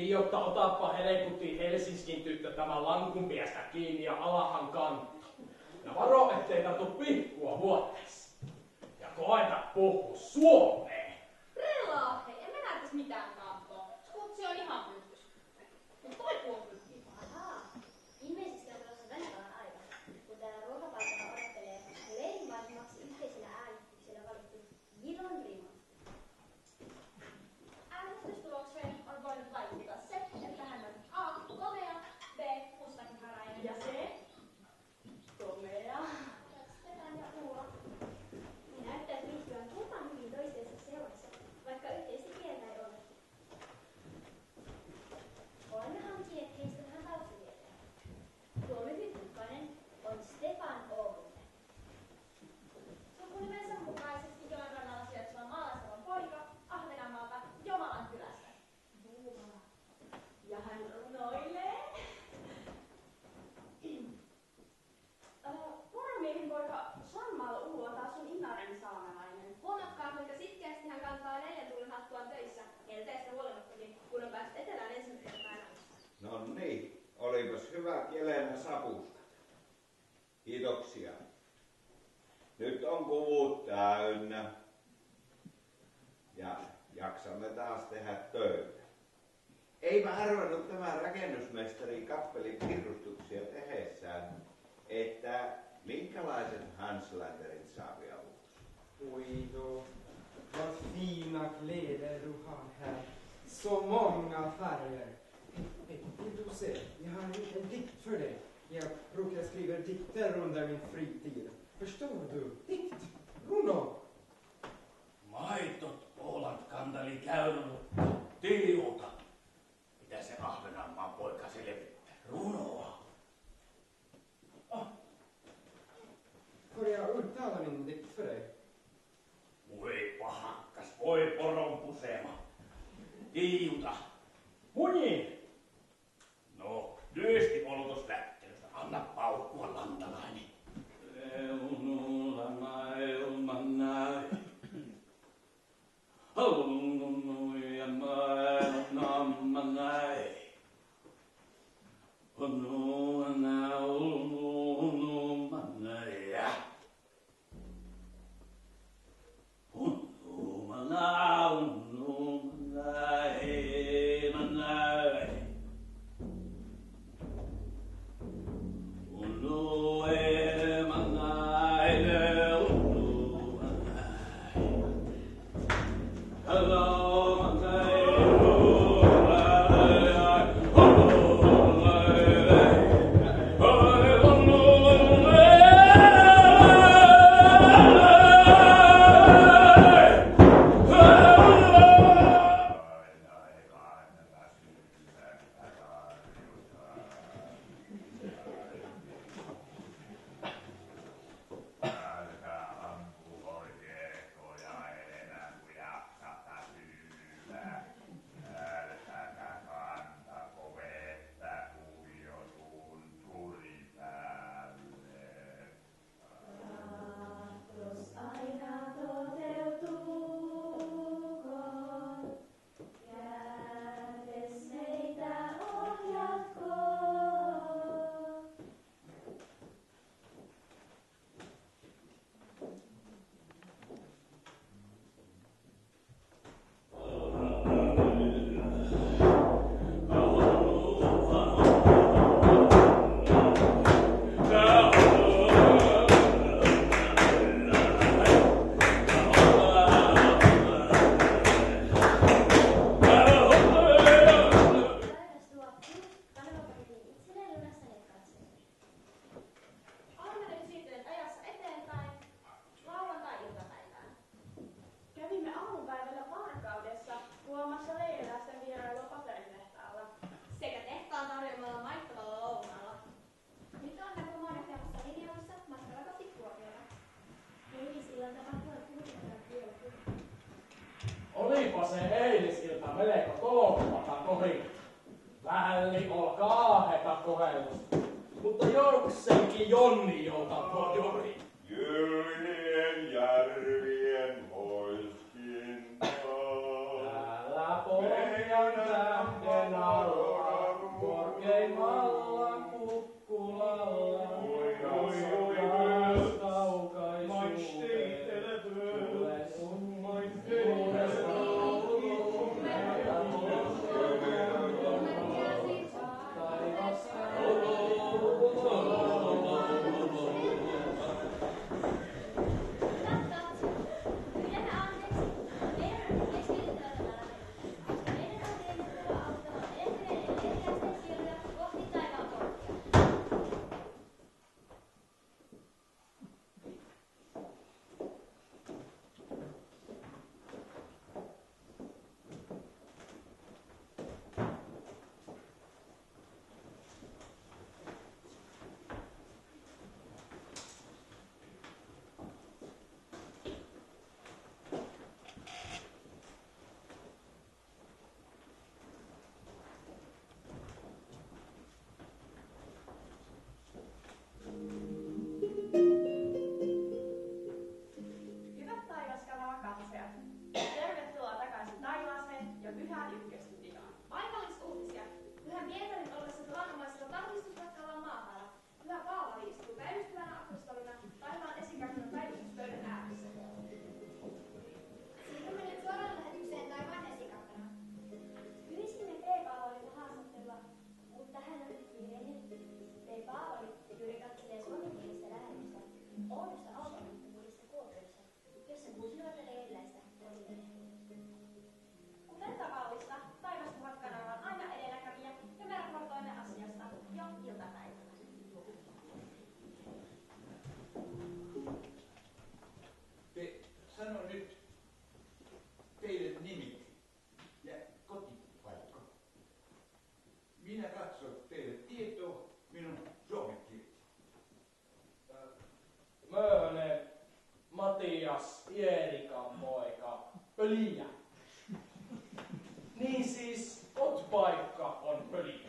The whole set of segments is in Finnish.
Niin, jotta otappa helekutti Helsinskin tyttö tämän lankun piestä kiinni ja alahan kanto. Ja varo, ettei tartu pihkua vuotteessa. Ja koeta puhua suomeen. Relaa, hei, en mä näyttäis mitään kantoa. Skutsi on ihan pystyssä. Mut toi puhuu pystyssä. Ahaa. Ilmeisesti on tulossa Venäjän aika, kun täällä ruokapaikalla odottelee leirinvaihdomaksi yhteisellä äänestyksellä valittu Giron Rima. Äänestystulokseen on voinut vaikuttaa se, että hän on A. Komea, B. Mustakäräinen ja C. Komea. Stefan ja Ulla. Ne näyttävät viihtyvän lupan hyvin toistensa seurassa, vaikka yhteistä kieltä ei ole. Olemme hankkineet heistä vähän taustatietoja. Tuo lyhytkukkainen on Stefan Oulunen. Sukunimensa mukaisesti joen rannalla sijaitseva maalaistalon poika Ahvenanmaalta Jomalan kylästä. Jumala. Ja hän runoilee. Poromiehen poika Sanmal Ulu on taas sun Inaren saamelainen. Huomatkaa, kuinka sitkeästi hän kantaa 4 tuulin hattuaan töissä. Helteestä huolimattakin, kun on päässyt etelään ensimmäisenä päivänä. No niin, olipas hyvät Jelena sapuskat. Kiitoksia. Nyt on kuvut täynnä. Ja jaksamme taas tehdä töitä. Eipä arvannut tämä rakennusmestari kappelin piirustuksia tehessään, että minkälaiset Hansländerit saa vielä ulos. Oj då, vad fina kläder du har här. Så många färger. Vill du se? Jag har en liten dikt för dig. Jag brukar skriva dikter under min fritid. Förstår du? Dikt. Runo. Maitot Åland kantali käynyt tiiuta. Mitä se Ahvenanmaan poika selvittää? Runoa. Får jag uttala min dikt för dig? Voi pahakkas, voi poronpusema. Tiiuta. Muni! No, lyesti olotus lähtelystä. Anna paukkua lantalainen. Eunulla maailman Halunnuja maailman näin. Onnuana ulnuman näin. Unnumana unnuman näin. Unnueman näin. Hello, Monday. Olipa se eilisilta melko tolppata kohin. Välli ol kaaheta kohellusta, mutta jokseenkin Jonni jolta pojuri. Jyrien järvien poiskinta. Täällä pohjan tähden Pyhä ykkösdiaan. Paikallisuutisia. Pyhän Pietarin ollessa tavanomaisella tarkistusmatkalla maahalla. Pyhä Paavali istuu päivystävänä apostolina taivaan esikapinan päivystyspöydän ääressä. Siirrymme nyt suoraan lähetykseen taivaan esikappana. Pyysimme P. Paavalilta haastattelua, mutta hän on nyt kiireinen. P. Paavali juuri katselee suomenkielistä lähetystä Oudosta autonottomuudesta Kuopiossa, jossa 6 nuorta leiriläistä oli Kuten tavallista, taivasmatkanalla on aina edelläkävijä ja me raportoimme asiasta jo iltapäivällä. Sano nyt teidän nimit ja kotipaikka. Minä katson teille tietoa minun suomenkieltä. Mööne, Matias, Eerikan poika, Pöliä. Niin siis, kotipaikka on Pöliä.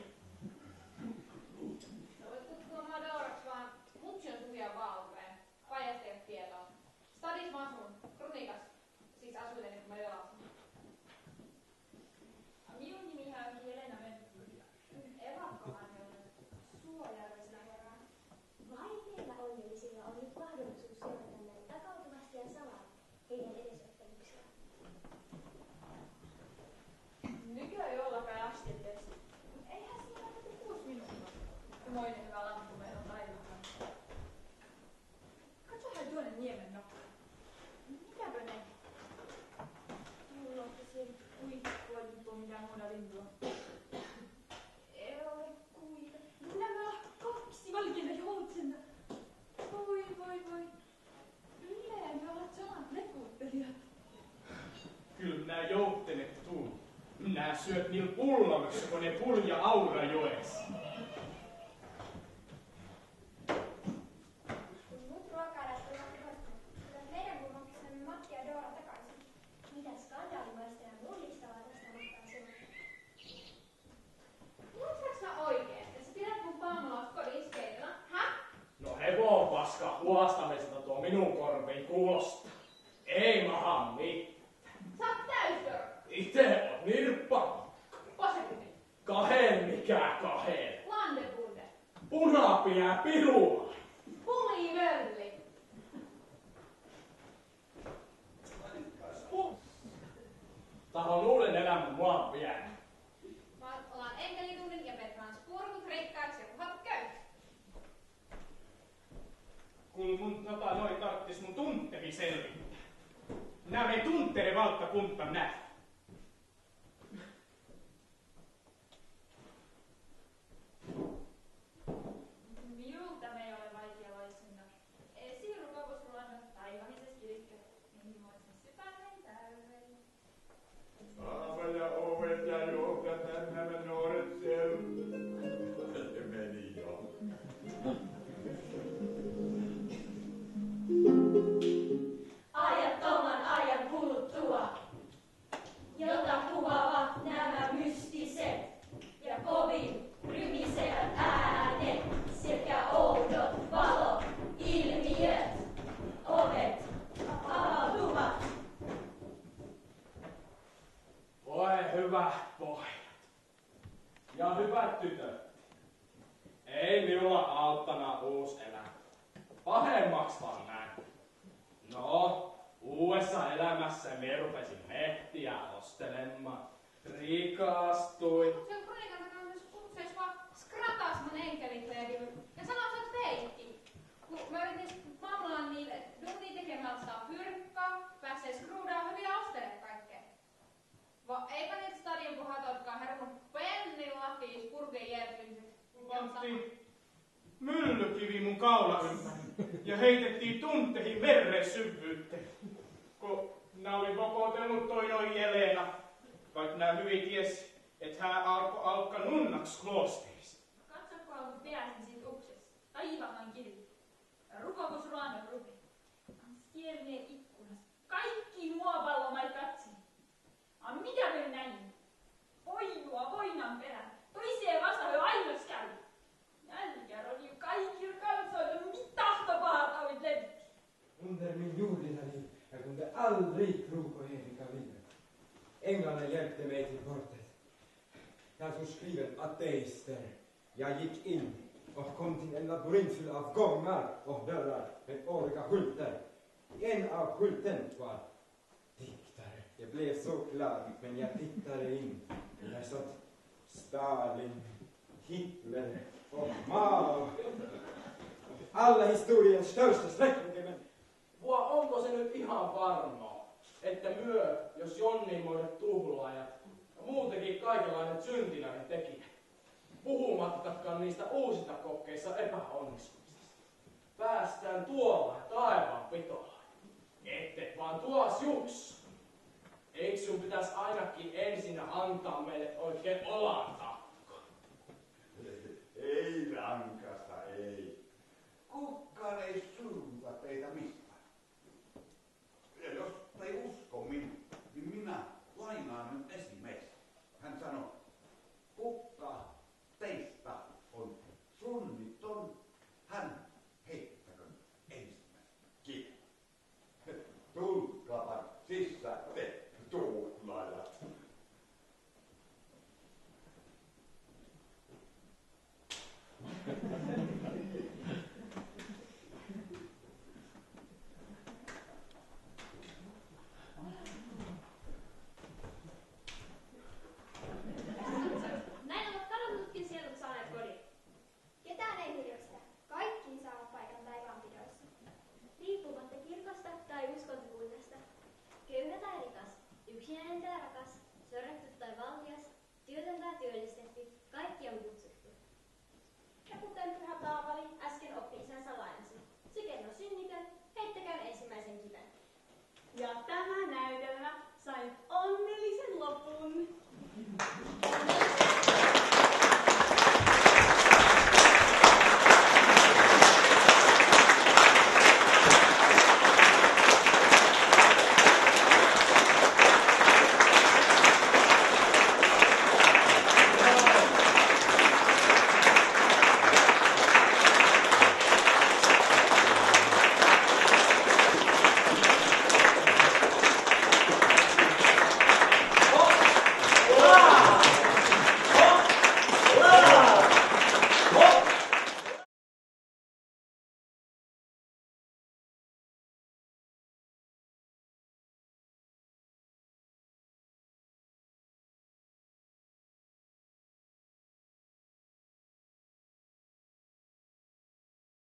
No voit kutsua mua Doraksi vaan mutsi on Suvia Valveen. Pajasta ei ole tietoa. Stadis mä asun, Krunikas. Siis asuin ennen kuin mä jolasin. Minun nimihän on Helena Mönttylä. Evakkohan on Suojärvessä herran. Vain meillä onnellisilla on nyt mahdollisuus seurata näin takautuvasti ja salaa heidän edesottamuksiaan. Nykyään ei ollakaan astitteessa. Eihän siinä ole 6 minuuttia. Moinen hyvä lamppu meillä on taivaan. Katsohan tuonne niemen nokkaan. Mikäpä ne? Mulla on siellä kuikkua, lippua, mitään muuta lintua. Ei ole kuita. Nämä 2 valkeita joutsenta. Voi. Yleen me ovat samat lekuuttelijat. Kyllä nää jouttenet tuu. Nää syöt niillä pullamissa, kun ne pulja Aurajoessa. Kun muut ruokailijat tulevat kotiin, tulevat meidän kummaksemme Matti ja Doora takaisin. Mitä skandaalimaista ja mullistavaa tästä mahtaa seurata? Muistaaks mä oikein, että sä pidät mun paamulla kodiskeitellä? Häh? No hevon paska huostamisesta tuo minun korviin kuulostaa. Ei maha mitään. Sä oot täysdör. Ite on nirppa. Posetiivinen. Kahel mikä kahel. Landebunde. Punapää pirua. Pulivölli. Tahon uuden elämän maan vielä. Mä ollaan enkelitunnin ja Petrans purkut rikkaaksi ja puhat köyksi. Kun mun noi tarttis mun tuntevi selvittää. Nää me tuntere valtakunta nähdä. Minulta me ei ole vaikea laisinna. Esi rukavusruoan taivahisessa kirkkä. Inhimoisen sypäinen täydellä. Aava ja ovet ja johdat nämä nuoret siellä. Se meni jo. Ajattoman ajan kuluttua, jota kuvaavat nämä mystiset ja kovin rymisevät äänet sekä oudot valoilmiöt, ovet avautuvat. Voi hyvät pojat. Ja hyvät tytöt. Ei minulla auttana uus elämä. Pahemmaksi vaan näin. No, uudessa elämässä me rupesin mehtiä ostelemaan. Rikastuin. Se on Kronikan takana myös kutseis vaan skratas mun enkelitleekin. Ja sanoo, että sä oot feikki. Kun mä yritin mamlaan niille duunia tekemällä saa pyrkkaa, pääsee skruudaan hyviä ostelemaan kaikkea. Eipä niitä stadion puhatotkaan hermun pennilafis purkeen järkimiset. Pantiin myllykivi mun kaula ympäri ja heitettiin tunteihin verren syvyyteen. Kun nää oli vokotellut toi noin Jelena, vaikka nää hyvin ties, et hän alka nunnaks kloosterissa. Katso, kun on pääsin siitä uksessa. Taivahan kivi. Rukoukusruoan rupi. Sielinen ikkunas. Kaikki muovallomai katsi. Mitä me näin? Poinua voinan perään. Toiseen vastaan jo ainoas käy. Nälkär on jo kaikilla kansoilla. Mitä tahtopahat olet levitti? Under min jordiga liv, jag kunde aldrig tro på eviga livet. Änglarna hjälpte mig till portet. Jag som skriven ateister. Jag gick in och kom till en labyrint full av gångar och dörrar med olika skyltar. En av skylten var diktare. Jag blev så glad, men jag tittade in. Där satt Stalin, Hitler och Mao. Alla historiens största släktingar. Vai onko se nyt ihan varmaa, että myö, jos jonninmoiset tuhlaajat ja muutenkin kaikenlainen syntinäinen tekijät, puhumattakaan niistä uusista kokkeissa epäonnistumisista, päästään tuolla taivaan pitolaan, ette vaan tuos Jussu. Eikö sun pitäis ainakin ensin antaa meille oikein olatakko? Ei rankasta, ei. Kukkaan ei suu.